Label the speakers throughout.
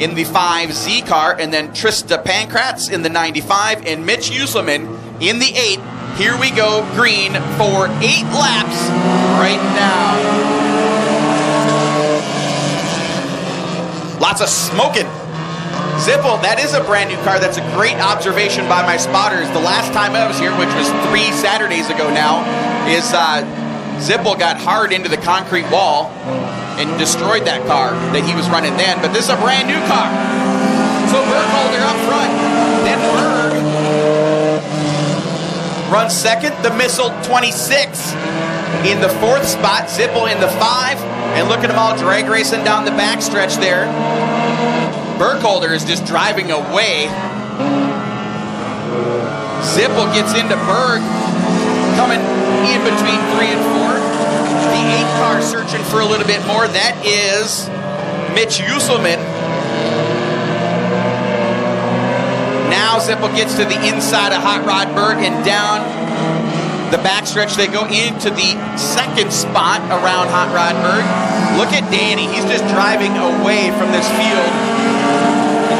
Speaker 1: in the 5Z car, and then Trista Pankratz in the 95, and Mitch Uselman in the 8. Here we go, green for 8 laps right now. Lots of smoking. Zippel, that is a brand new car. That's a great observation by my spotters. The last time I was here, which was 3 Saturdays ago now, is Zippel got hard into the concrete wall and destroyed that car that he was running then. But this is a brand new car. So Burkholder up front. Then Berg runs second. The Missile 26 in the 4th spot. Zippel in the 5. And look at them all drag racing down the backstretch there. Burkholder is just driving away. Zippel gets into Berg, coming in between 3 and 4. The 8 car searching for a little bit more. That is Mitch Uselman. Now Zippel gets to the inside of Hot Rod Berg and down the backstretch. They go into the 2nd spot around Hot Rod Berg. Look at Danny. He's just driving away from this field.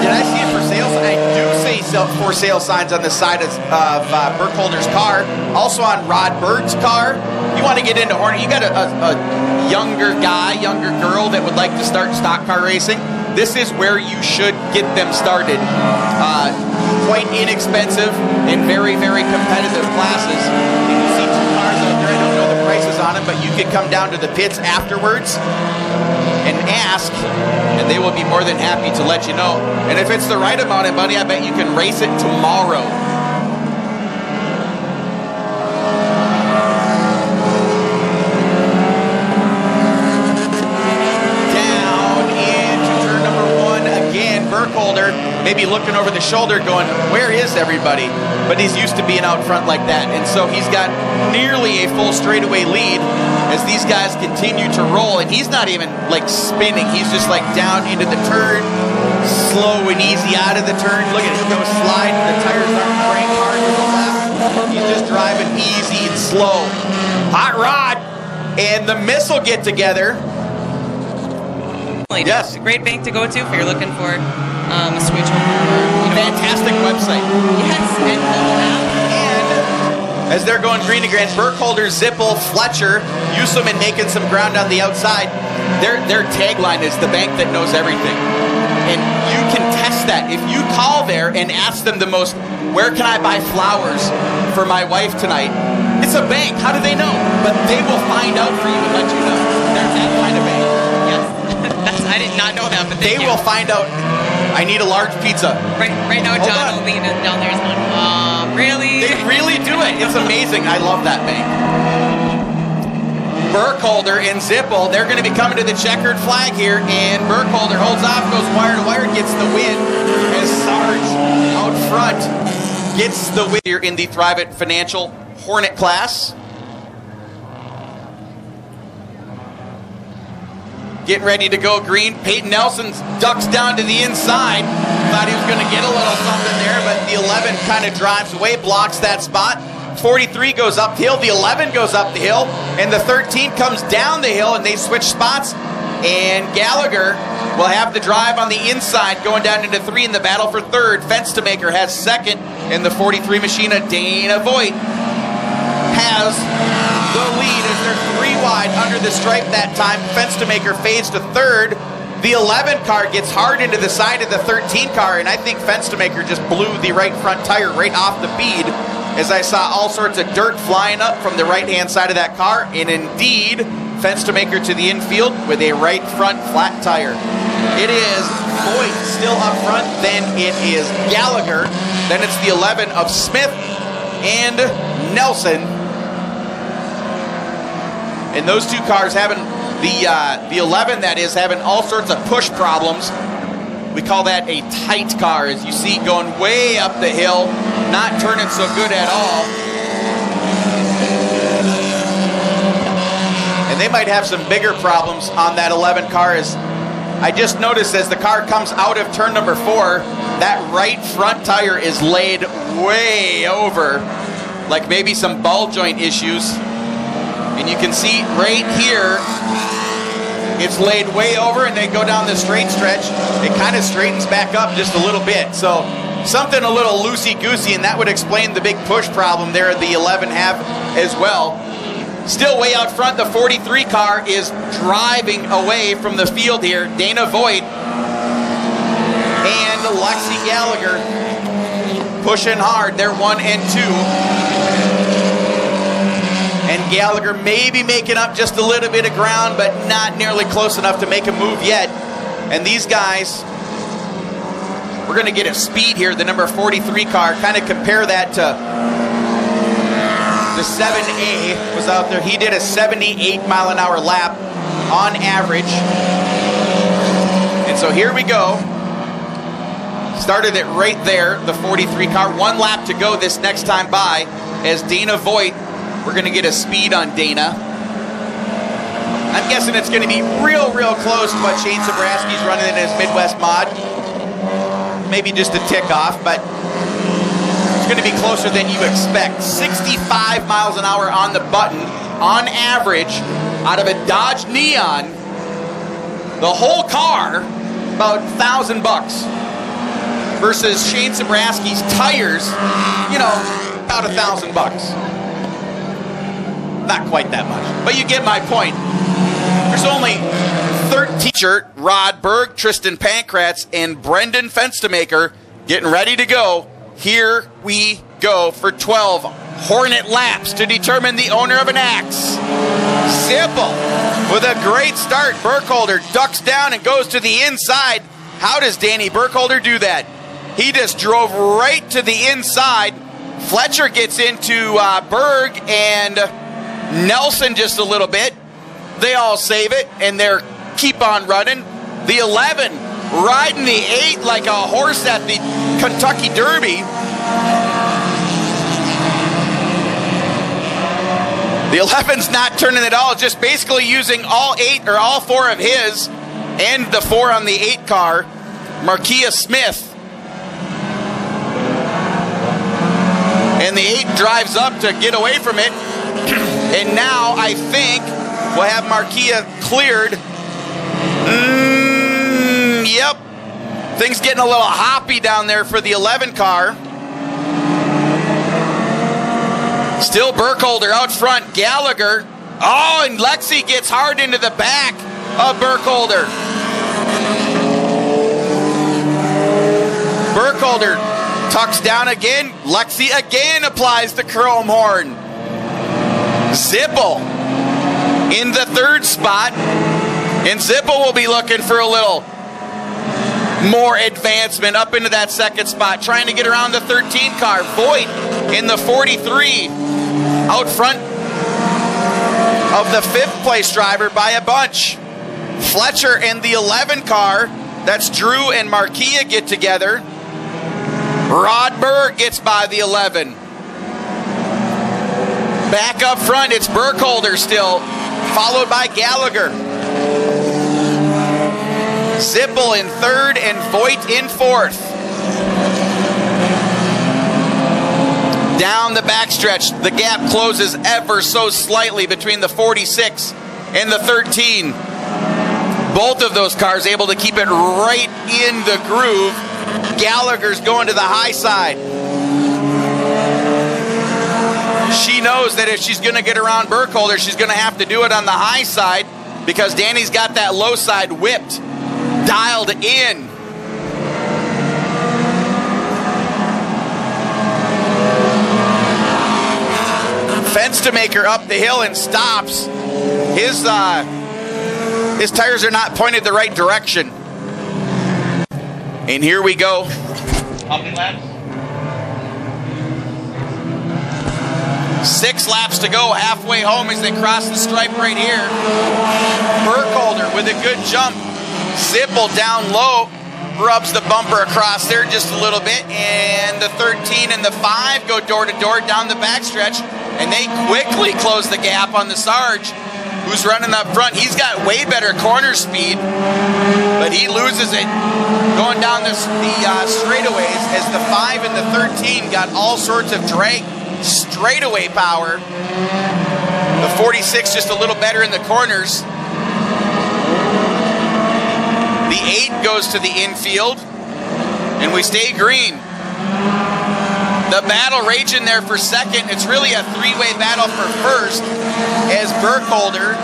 Speaker 1: Did I see it for sale? I do see for sale signs on the side of Burkholder's car. Also on Rod Berg's car. You want to get into Hornet, you got a younger guy, younger girl that would like to start stock car racing. This is where you should get them started. Quite inexpensive and very, very competitive classes. And you see 2 cars out there. I don't know the prices on them, but you could come down to the pits afterwards and ask, and they will be more than happy to let you know. And if it's the right amount of money, I bet you can race it tomorrow. Down into turn number 1 again. Burkholder maybe looking over the shoulder going, where is everybody? But he's used to being out front like that. And so he's got nearly a full straightaway lead as these guys continue to roll. And he's not even like spinning. He's just like down into the turn, slow and easy out of the turn. Look at it, go sliding. The tires aren't brake hard to the left. He's just driving easy and slow. Hot Rod and the Missile get together.
Speaker 2: Yes. It's a great bank to go to if you're looking for a switch home.
Speaker 1: Fantastic website.
Speaker 2: Yes, and mobile app.
Speaker 1: And as they're going green to green, Burkholder, Zippel, Fletcher, Uselman making some ground on the outside. Their tagline is the bank that knows everything. And you can test that. If you call there and ask them the most, where can I buy flowers for my wife tonight? It's a bank. How do they know? But they will find out for you and let you know. They're that kind of bank.
Speaker 2: Yes. I did not know that, but
Speaker 1: they will find out. I need a large pizza.
Speaker 2: Right now, John O'Lean is down there is going, really?
Speaker 1: They really do it. It's amazing. I love that bank. Burkholder and Zippel, they're going to be coming to the checkered flag here, and Burkholder holds off, goes wire to wire, gets the win, as Sarge out front gets the win here in the Thrivent Financial Hornet class. Getting ready to go green. Peyton Nelson ducks down to the inside. Thought he was going to get a little something there, but the 11 kind of drives away, blocks that spot. 43 goes uphill, the 11 goes up the hill, and the 13 comes down the hill, and they switch spots. And Gallagher will have the drive on the inside, going down into 3 in the battle for 3rd. Fence-to-Maker has 2nd, and the 43 machine of Dana Voigt has the lead as they're 3 wide under the stripe that time. Fence-to-Maker fades to 3rd. The 11 car gets hard into the side of the 13 car, and I think Fence-to-Maker just blew the right front tire right off the bead, as I saw all sorts of dirt flying up from the right-hand side of that car. And indeed, Fence-to-Maker to the infield with a right front flat tire. It is Voigt still up front, then it is Gallagher, then it's the 11 of Smith and Nelson. And those 2 cars having the 11, that is, having all sorts of push problems. We call that a tight car, as you see, going way up the hill, not turning so good at all. And they might have some bigger problems on that 11 car. As I just noticed, as the car comes out of turn number 4, that right front tire is laid way over, like maybe some ball joint issues. And you can see right here, It's laid way over, and they go down the straight stretch. It kind of straightens back up just a little bit. So something a little loosey-goosey, and that would explain the big push problem there the 11 have as well. Still way out front, the 43 car is driving away from the field here. Dana Voigt and Lexi Gallagher pushing hard. They're 1 and 2. And Gallagher maybe making up just a little bit of ground, but not nearly close enough to make a move yet. And these guys, we're going to get a speed here. The number 43 car, kind of compare that to the 7A was out there. He did a 78-mile-an-hour lap on average. And so here we go. Started it right there, the 43 car. 1 lap to go this next time by as Dana Voigt. We're going to get a speed on Dana. I'm guessing it's going to be real close to what Shane Zabraski's running in his Midwest mod. Maybe just a tick off, but it's going to be closer than you expect. 65 miles an hour on the button, on average, out of a Dodge Neon. The whole car, about $1,000. Versus Shane Zabraski's tires, you know, about $1,000. Not quite that much, but you get my point. There's only 13 shirt, Rod Berg, Tristan Pankratz, and Brendan Fenstemaker getting ready to go. Here we go for 12 Hornet laps to determine the owner of an axe. Simple. With a great start, Burkholder ducks down and goes to the inside. How does Danny Burkholder do that? He just drove right to the inside. Fletcher gets into Berg and Nelson just a little bit. They all save it, and they're keep on running. The 11 riding the 8 like a horse at the Kentucky Derby. The 11's not turning at all, just basically using all 8 or all 4 of his and the 4 on the 8 car. Markia Smith. And the 8 drives up to get away from it. And now I think we'll have Markia cleared. Yep. Things getting a little hoppy down there for the 11 car. Still Burkholder out front. Gallagher. Oh, and Lexi gets hard into the back of Burkholder. Burkholder tucks down again. Lexi again applies the chrome horn. Zippel in the 3rd spot. And Zippel will be looking for a little more advancement up into that 2nd spot, trying to get around the 13 car. Voigt in the 43 out front of the 5th place driver by a bunch. Fletcher and the 11 car, that's Drew and Markia, get together. Rod Berg gets by the 11. Back up front, it's Burkholder still, followed by Gallagher. Zippel in 3rd and Voigt in 4th. Down the backstretch, the gap closes ever so slightly between the 46 and the 13. Both of those cars able to keep it right in the groove. Gallagher's going to the high side. She knows that if she's going to get around Burkholder, she's going to have to do it on the high side because Danny's got that low side whipped, dialed in. Fenstemaker up the hill and stops. His tires are not pointed the right direction. And here we go. How many laps? 6 laps to go, halfway home as they cross the stripe right here. Burkholder with a good jump. Zippel down low, rubs the bumper across there just a little bit, and the 13 and the 5 go door to door down the backstretch, and they quickly close the gap on the Sarge, who's running up front. He's got way better corner speed, but he loses it going down the straightaways as the 5 and the 13 got all sorts of drag straightaway power. The 46 just a little better in the corners. The 8 goes to the infield, and we stay green. The battle raging there for second. It's really a three-way battle for first, as Burkholder,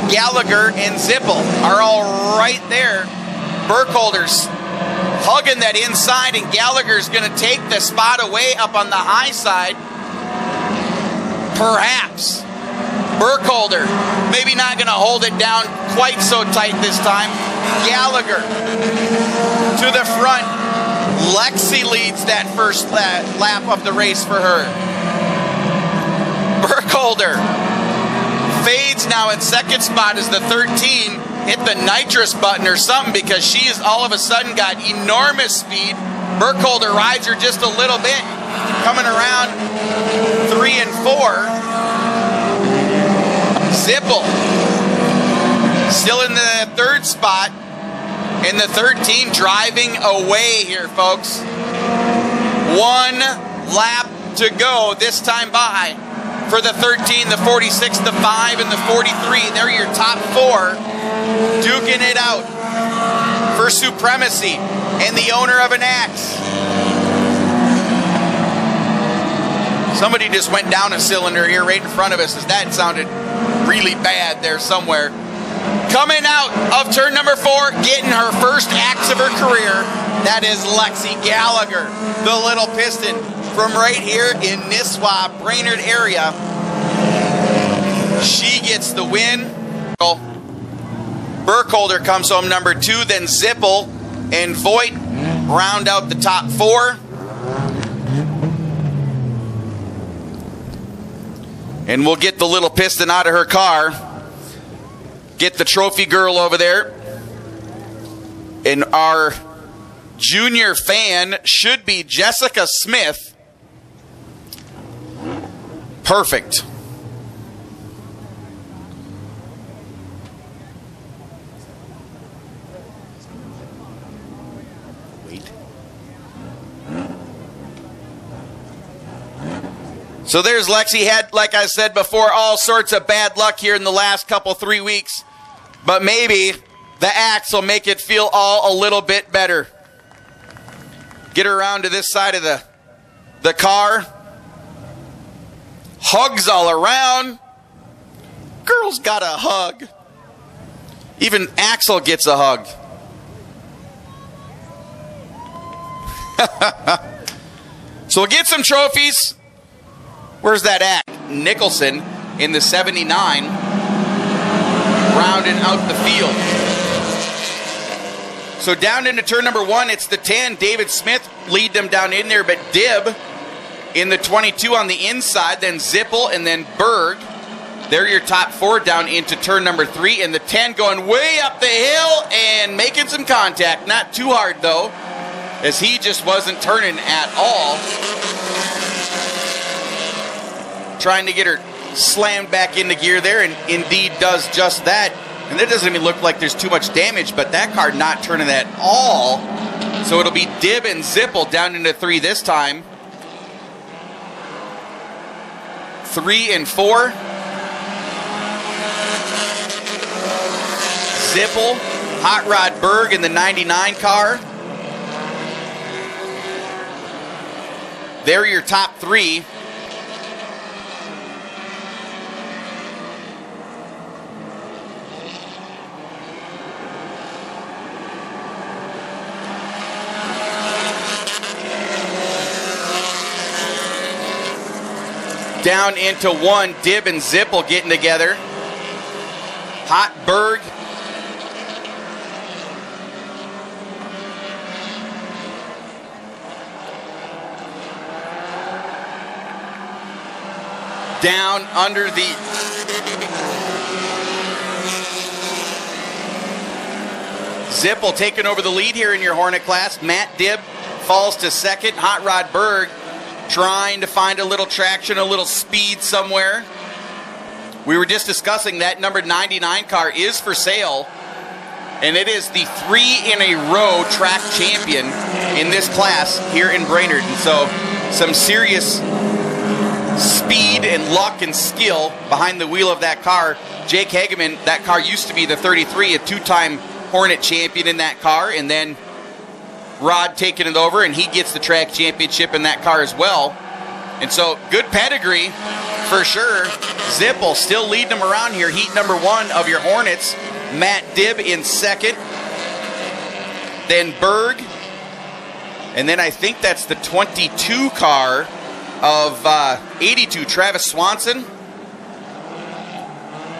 Speaker 1: Gallagher, and Zippel are all right there. Burkholder's hugging that inside, and Gallagher's going to take the spot away up on the high side. Perhaps. Burkholder maybe not going to hold it down quite so tight this time. Gallagher to the front. Lexi leads that first lap of the race for her. Burkholder fades now in second spot as the 13 hit the nitrous button or something, because she has all of a sudden got enormous speed. Burkholder rides her just a little bit, coming around 3 and 4. Zippel still in the third spot, and the 13 driving away here, folks. 1 lap to go this time by for the 13, the 46, the 5, and the 43. They're your top 4 duking it out for supremacy and the owner of an axe. Somebody just went down a cylinder here right in front of us, as that sounded really bad there somewhere. Coming out of turn number 4, getting her first axe of her career, that is Lexi Gallagher, the little piston from right here in Nisswa, Brainerd area. She gets the win. Burkholder comes home number 2, then Zippel and Voigt round out the top 4. And we'll get the little piston out of her car. Get the trophy girl over there. And our junior fan should be Jessica Smith. Perfect. So there's Lexi. Had, like I said before, all sorts of bad luck here in the last couple 3 weeks. But maybe the axe will make it feel all a little bit better. Get her around to this side of the car. Hugs all around. Girl's got a hug. Even Axel gets a hug. So we'll get some trophies. Where's that at? Nicholson in the 79, rounding out the field. So down into turn number 1, it's the 10. David Smith lead them down in there, but Dibb in the 22 on the inside, then Zippel, and then Berg. They're your top 4 down into turn number 3, and the 10 going way up the hill and making some contact. Not too hard, though, as he just wasn't turning at all. Trying to get her slammed back into gear there, and indeed does just that. And it doesn't even look like there's too much damage, but that car not turning at all. So it'll be Dibb and Zippel down into 3 this time. 3 and 4. Zippel, Hot Rod Berg in the 99 car. They're your top 3. Down into 1, Dibb and Zippel getting together. Hot Berg. Down under the Zippel taking over the lead here in your Hornet class. Matt Dibb falls to second. Hot Rod Berg trying to find a little traction, a little speed somewhere. We were just discussing that number 99 car is for sale, and it is the 3-in-a-row track champion in this class here in Brainerd. And so some serious speed and luck and skill behind the wheel of that car. Jake Hageman, that car used to be the 33, a 2-time Hornet champion in that car, and then Rod taking it over, and he gets the track championship in that car as well. And so, good pedigree for sure. Zippel still leading them around here. Heat number 1 of your Hornets. Matt Dibb in second. Then Berg. And then I think that's the 22 car of 82, Travis Swanson.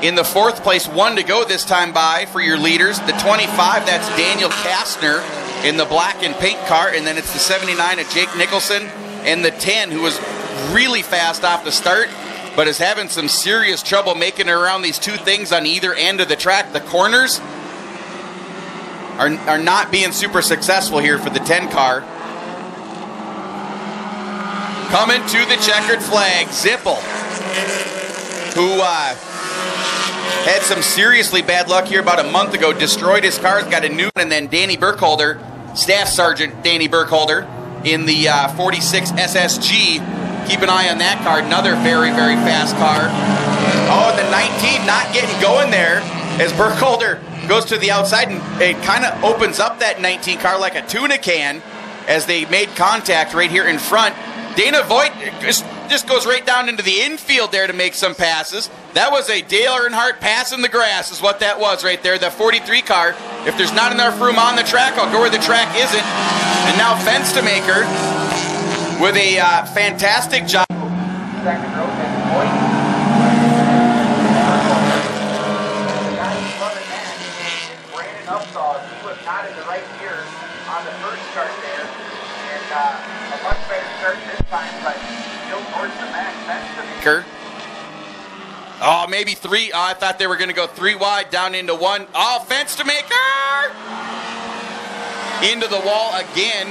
Speaker 1: In the 4th place, 1 to go this time by for your leaders. The 25, that's Daniel Kastner in the black and pink car. And then it's the 79 of Jake Nicholson. And the 10, who was really fast off the start, but is having some serious trouble making it around these 2 things on either end of the track. The corners are not being super successful here for the 10 car. Coming to the checkered flag, Zippel, who had some seriously bad luck here about a month ago, destroyed his cars, got a new one, and then Danny Burkholder, Staff Sergeant Danny Burkholder, in the 46 SSG. Keep an eye on that car, another very, very fast car. Oh, the 19 not getting going there as Burkholder goes to the outside, and it kind of opens up that 19 car like a tuna can as they made contact right here in front. Dana Voigt just goes right down into the infield there to make some passes. That was a Dale Earnhardt pass in the grass is what that was right there, the 43 car. If there's not enough room on the track, I'll go where the track isn't. And now Fenstemaker with a fantastic job. Second row, then Voigt. The guy who's loving that is Brandon Upsaw. He was not in the right gear on the first start there. And a much better start this time, but still towards the back. Fenstemaker. Oh, maybe 3. Oh, I thought they were going to go 3 wide down into 1. Oh, Fenstemaker! Into the wall again.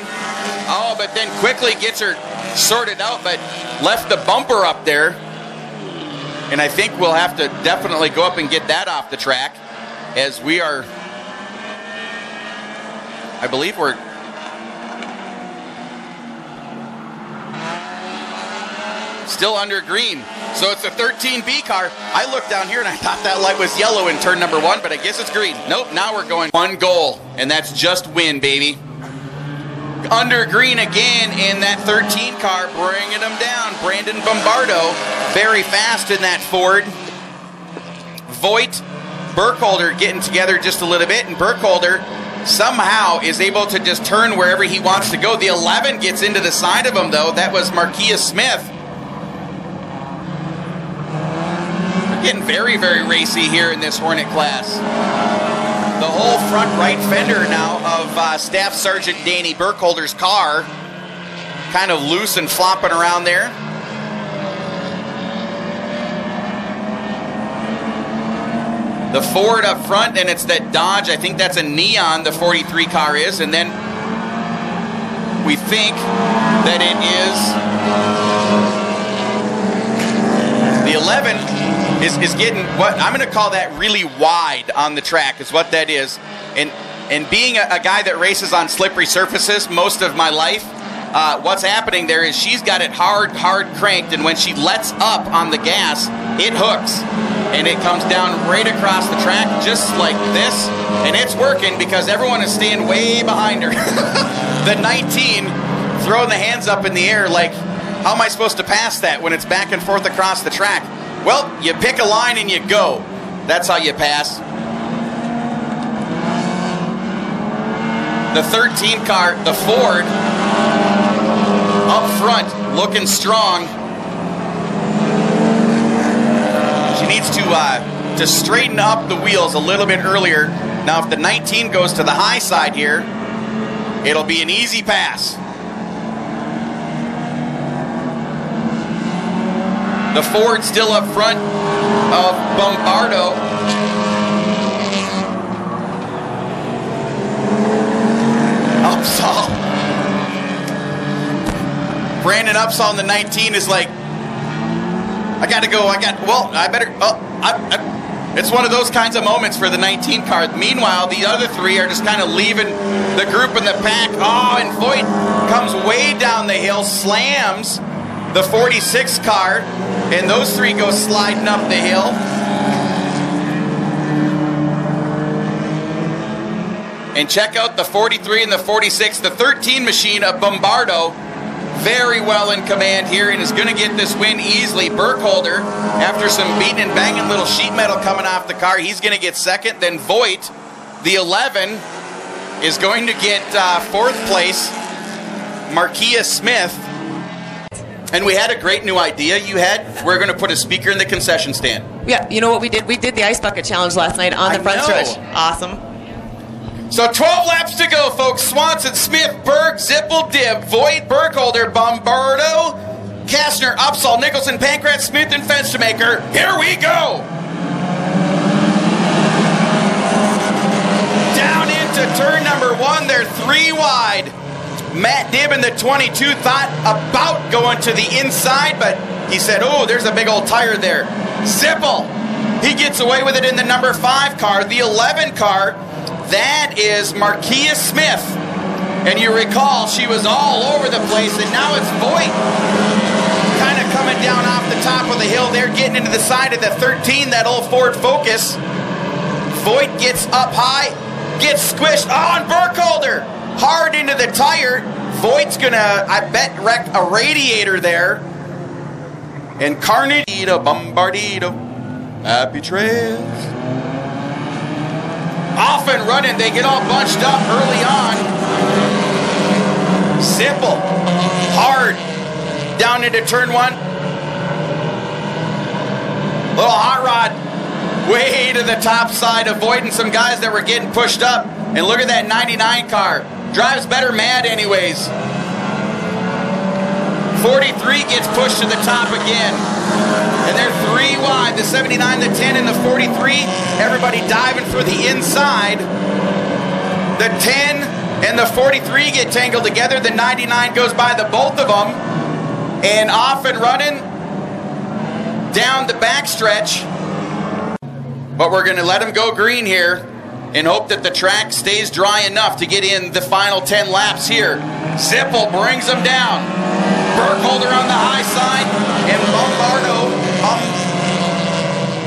Speaker 1: Oh, but then quickly gets her sorted out, but left the bumper up there. And I think we'll have to definitely go up and get that off the track, as we are, I believe we're still under green. So it's a 13B car. I looked down here and I thought that light was yellow in turn number 1, but I guess it's green. Nope, now we're going 1 goal, and that's just win, baby. Under green again in that 13 car, bringing them down. Brandon Bombardo, very fast in that Ford. Voigt, Burkholder getting together just a little bit, and Burkholder somehow is able to just turn wherever he wants to go. The 11 gets into the side of him, though. That was Marquia Smith. Getting very, very racy here in this Hornet class. The whole front right fender now of Staff Sergeant Danny Burkholder's car kind of loose and flopping around there. The Ford up front, and it's that Dodge. I think that's a Neon, the 43 car is, and then we think that it is the 11 is getting what I'm going to call that really wide on the track is what that is. And being a guy that races on slippery surfaces most of my life, what's happening there is she's got it hard cranked, and when she lets up on the gas, it hooks. And it comes down right across the track just like this. And it's working because everyone is staying way behind her. The 19 throwing the hands up in the air like, how am I supposed to pass that when it's back and forth across the track? Well, you pick a line and you go. That's how you pass. The 13 car, the Ford, up front, looking strong. She needs to straighten up the wheels a little bit earlier. Now, if the 19 goes to the high side here, it'll be an easy pass. The Ford still up front of Bombardo. Upsall. Brandon Upsall in the 19 is like, I got to go. I better. It's one of those kinds of moments for the 19 car. Meanwhile, the other 3 are just kind of leaving the group in the pack. Oh, and Voigt comes way down the hill, slams the 46 car, and those 3 go sliding up the hill. And check out the 43 and the 46, the 13 machine of Bombardo. Very well in command here and is going to get this win easily. Burkholder, after some beating and banging little sheet metal coming off the car, he's going to get second. Then Voigt, the 11, is going to get fourth place. Markia Smith. And we had a great new idea you had. We're going to put a speaker in the concession stand.
Speaker 2: Yeah, you know what we did? We did the Ice Bucket Challenge last night on the front stretch. Awesome.
Speaker 1: So 12 laps to go, folks. Swanson, Smith, Berg, Zippel, Dibb, Voigt, Burkholder, Bombardo, Kastner, Upsall, Nicholson, Pankratz, Smith, and Fenstermaker. Here we go! Down into turn number 1. They're 3 wide. Matt Dibb in the 22 thought about going to the inside, but he said, oh, there's a big old tire there. Zippel, he gets away with it in the number 5 car. The 11 car, that is Markia Smith. And you recall, she was all over the place, and now it's Voigt kind of coming down off the top of the hill there, getting into the side of the 13, that old Ford Focus. Voigt gets up high, gets squished on Burkholder. Hard into the tire. Voigt's gonna, I bet, wreck a radiator there. And Carnadito, Bombardito, happy trails. Off and running, they get all bunched up early on. Simple, hard, down into turn 1. Little hot rod, way to the top side, avoiding some guys that were getting pushed up. And look at that 99 car. Drives better mad anyways. 43 gets pushed to the top again. And they're 3 wide. The 79, the 10, and the 43. Everybody diving for the inside. The 10 and the 43 get tangled together. The 99 goes by the both of them. And off and running down the backstretch. But we're going to let them go green here and hope that the track stays dry enough to get in the final 10 laps here. Zippel brings them down. Burkholder on the high side, and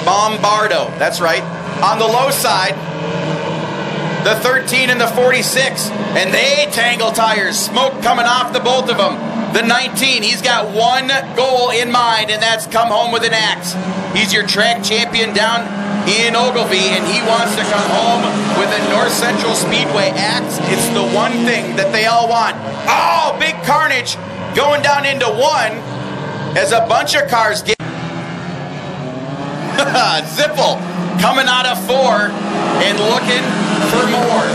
Speaker 1: Bombardo, that's right, on the low side. The 13 and the 46, and they tangle tires. Smoke coming off the both of them. The 19, he's got one goal in mind, and that's come home with an axe. He's your track champion down in Ogilvie, and he wants to come home with a North Central Speedway axe. It's the one thing that they all want. Oh, big carnage going down into 1 as a bunch of cars get... Zippel coming out of 4 and looking for more.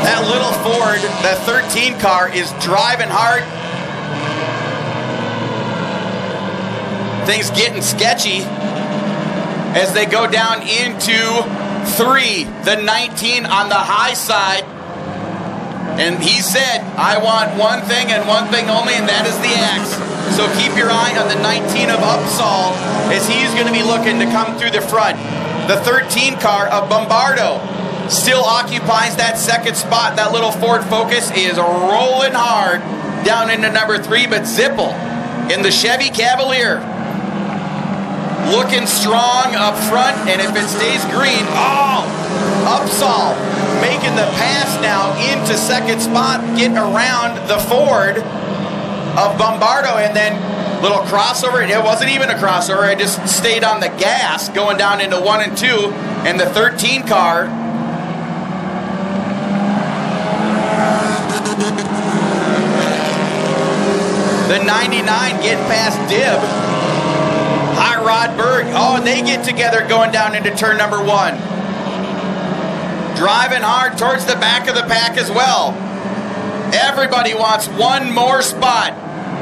Speaker 1: That little Ford, that 13 car, is driving hard. Things getting sketchy as they go down into 3. The 19 on the high side. And he said, I want one thing and one thing only, and that is the axe. So keep your eye on the 19 of Upsall as he's going to be looking to come through the front. The 13 car of Bombardo still occupies that second spot. That little Ford Focus is rolling hard down into number 3, but Zippel in the Chevy Cavalier looking strong up front, and if it stays green, oh, Upsall making the pass now into second spot, getting around the Ford of Bombardo, and then little crossover. It wasn't even a crossover, I just stayed on the gas going down into 1 and 2, and the 13 car the 99 getting past Dibb. High Rod Berg, oh, and they get together going down into turn number 1. Driving hard towards the back of the pack as well. Everybody wants one more spot,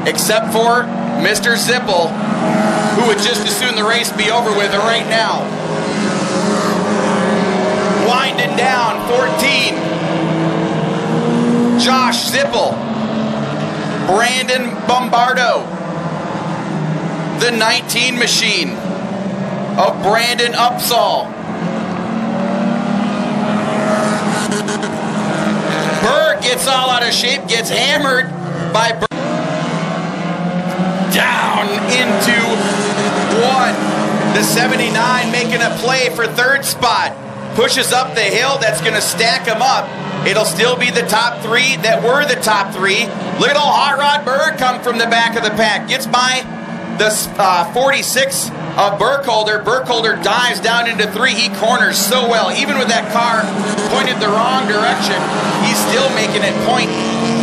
Speaker 1: except for Mr. Zippel, who would just as soon the race be over with right now. Winding down, 14. Josh Zippel. Brandon Bombardo. The 19 machine of Brandon Upsall. Berg gets all out of shape, gets hammered by Berg. Down into 1. The 79 making a play for third spot. Pushes up the hill, that's going to stack him up. It'll still be the top three that were the top three. Look at old Hot Rod Berg come from the back of the pack. Gets by the 46 of Burkholder. Burkholder dives down into 3. He corners so well. Even with that car pointed the wrong direction, he's still making it point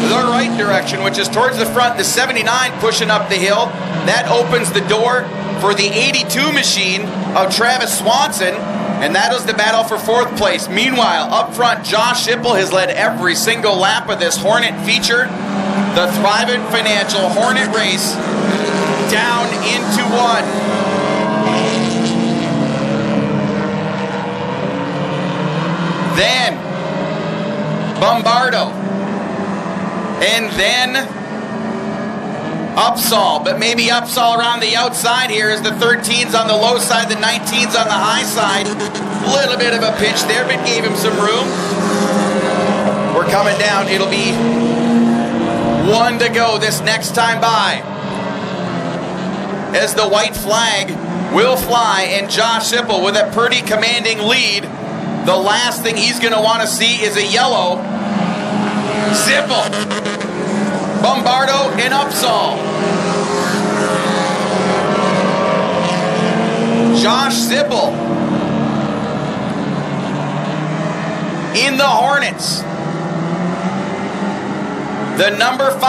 Speaker 1: the right direction, which is towards the front. The 79 pushing up the hill. That opens the door for the 82 machine of Travis Swanson, and that was the battle for 4th place. Meanwhile, up front, Josh Schippel has led every single lap of this Hornet feature. The Thrivent Financial Hornet race down into 1. Then Bombardo, and then Upsall, but maybe Upsall around the outside here as the 13's on the low side, the 19's on the high side. A little bit of a pinch there, but gave him some room. We're coming down. It'll be 1 to go this next time by, as the white flag will fly, and Josh Schippel with a pretty commanding lead. The last thing he's going to want to see is a yellow. Schippel, Bombardo, and Upsall. Josh Schippel in the Hornets. The number 5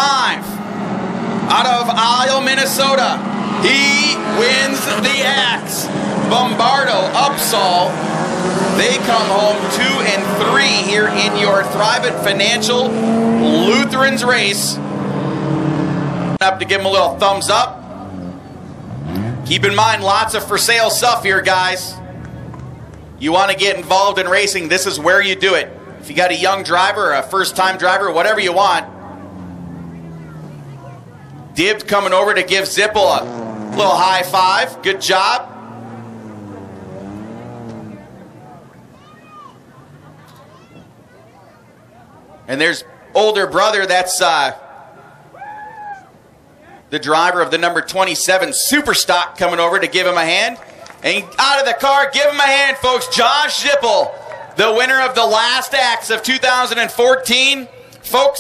Speaker 1: out of Isle, Minnesota. He wins the axe. Bombardo, Upsall, they come home 2 and 3 here in your Thrivent Financial Lutherans race. Up to give him a little thumbs up. Keep in mind, lots of for sale stuff here, guys. You want to get involved in racing, this is where you do it. If you got a young driver or a first-time driver, whatever you want. Dib coming over to give Schippel a little high five. Good job. And there's older brother, that's the driver of the number 27 Superstock coming over to give him a hand. And out of the car, give him a hand, folks. Josh Schippel, the winner of the last axe of 2014. Folks,